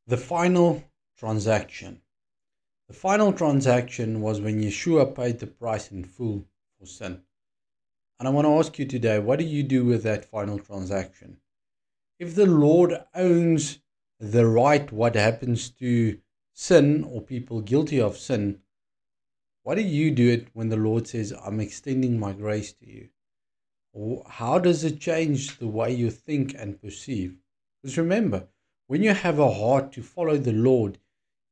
The final transaction. The final transaction was when Yeshua paid the price in full for sin. And I want to ask you today, what do you do with that final transaction? If the Lord owns the right what happens to sin or people guilty of sin, what do you do it when the Lord says, I'm extending my grace to you? Or how does it change the way you think and perceive? Because remember, when you have a heart to follow the Lord,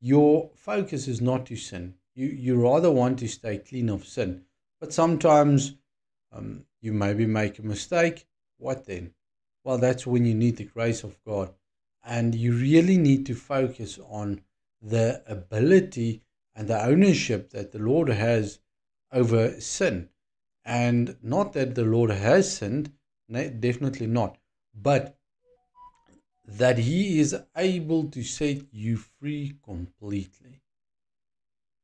your focus is not to sin. You rather want to stay clean of sin. But sometimes you maybe make a mistake. What then? Well, that's when you need the grace of God. And you really need to focus on the ability and the ownership that the Lord has over sin. And not that the Lord has sinned, definitely not, but that He is able to set you free completely.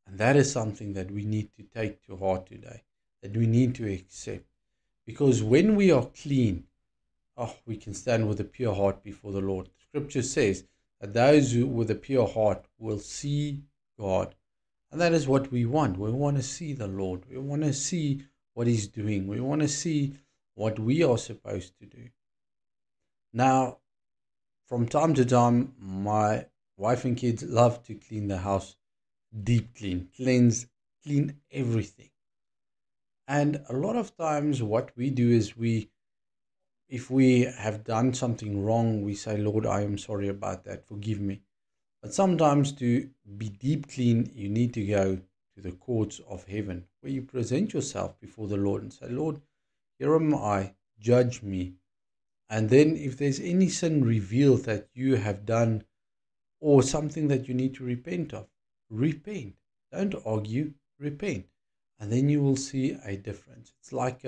And that is something that we need to take to heart today, that we need to accept. Because when we are clean, we can stand with a pure heart before the Lord. Scripture says that those who with a pure heart will see God. And that is what we want. We want to see the Lord. We want to see what He's doing. We want to see what we are supposed to do. Now, from time to time, my wife and kids love to clean the house, deep clean, clean everything. And a lot of times what we do is if we have done something wrong, we say, Lord, I am sorry about that. Forgive me. But sometimes to be deep clean, you need to go to the courts of heaven, where you present yourself before the Lord and say, Lord, here am I, judge me. And then if there's any sin revealed that you have done or something that you need to repent of, repent. Don't argue, repent. And then you will see a difference. It's like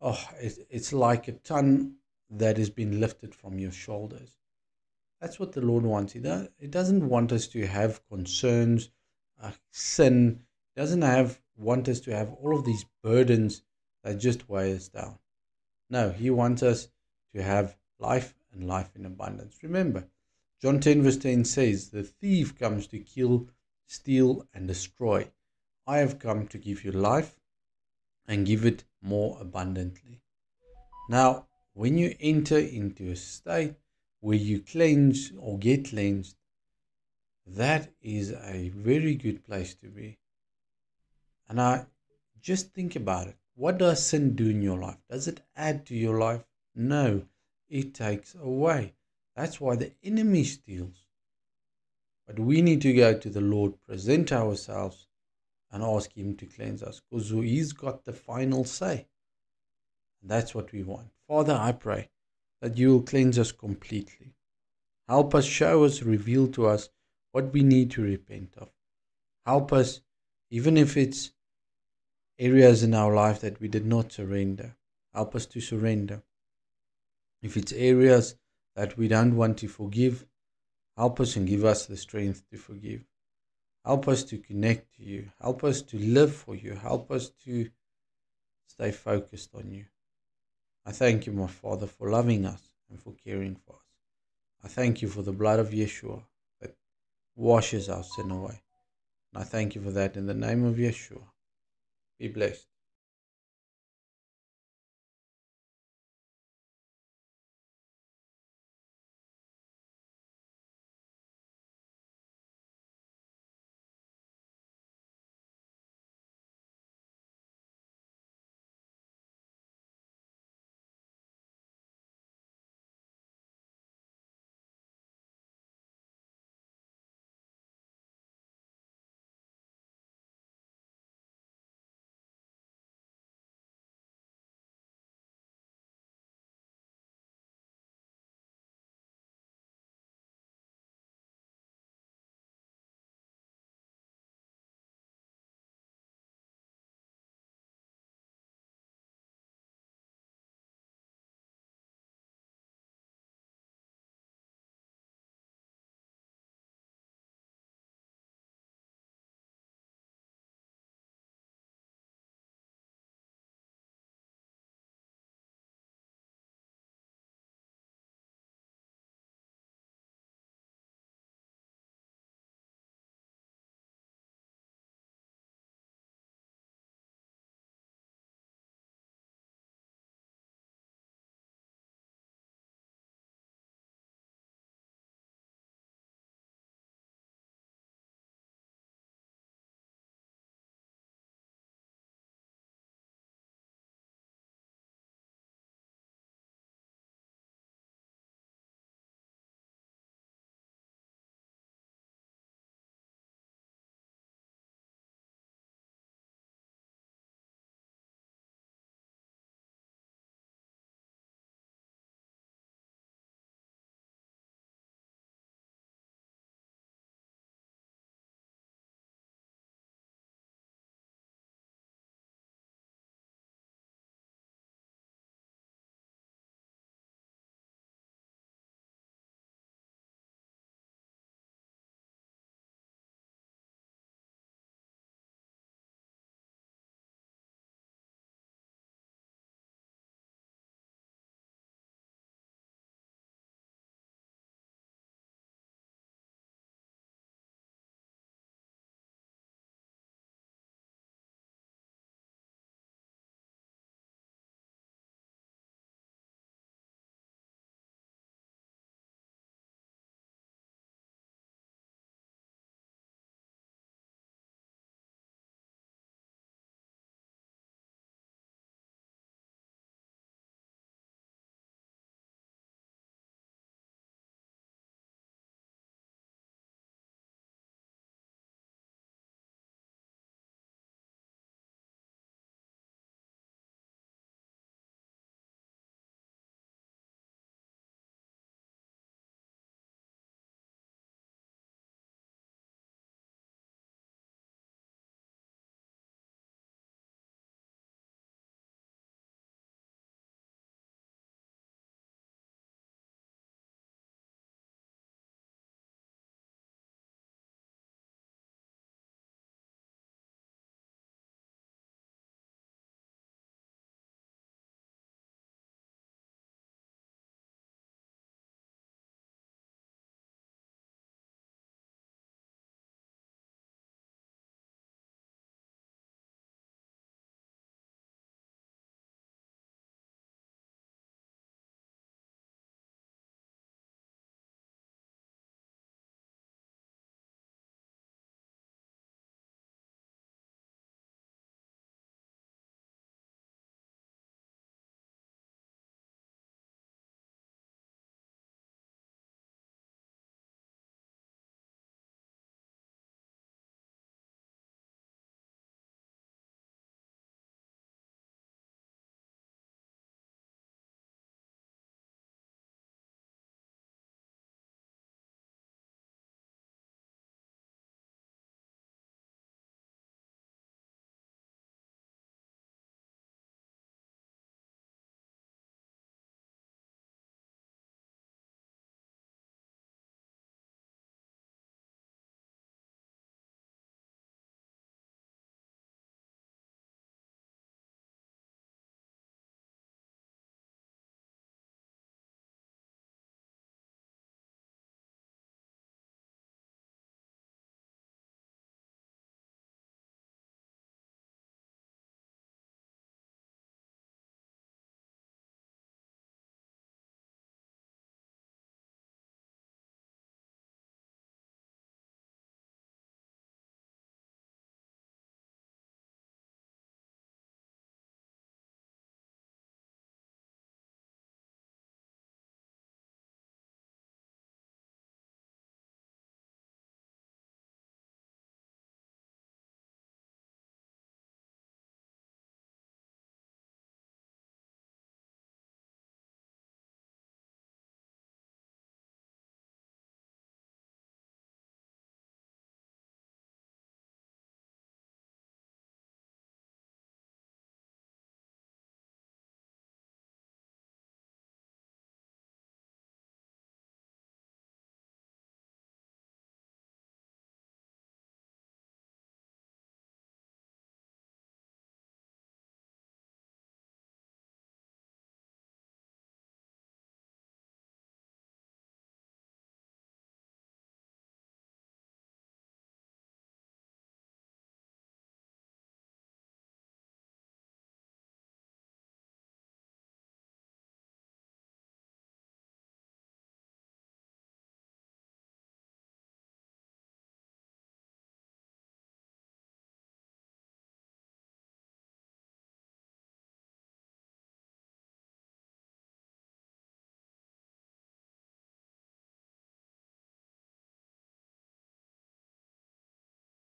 it's like a ton that has been lifted from your shoulders. That's what the Lord wants. He doesn't want us to have concerns, sin. He doesn't want us to have all of these burdens that just weigh us down. No, He wants us to have life and life in abundance. Remember, John 10 verse 10 says, the thief comes to kill, steal, and destroy. I have come to give you life and give it more abundantly. Now, when you enter into a state where you cleanse or get cleansed, that is a very good place to be. And I just think about it. What does sin do in your life? Does it add to your life? No, it takes away. That's why the enemy steals. But we need to go to the Lord, present ourselves, and ask Him to cleanse us, because He's got the final say. And that's what we want. Father, I pray that You will cleanse us completely. Help us, show us, reveal to us what we need to repent of. Help us, even if it's areas in our life that we did not surrender. Help us to surrender. If it's areas that we don't want to forgive, help us and give us the strength to forgive. Help us to connect to You. Help us to live for You. Help us to stay focused on You. I thank You, my Father, for loving us and for caring for us. I thank You for the blood of Yeshua that washes our sin away. And I thank You for that in the name of Yeshua. Be blessed.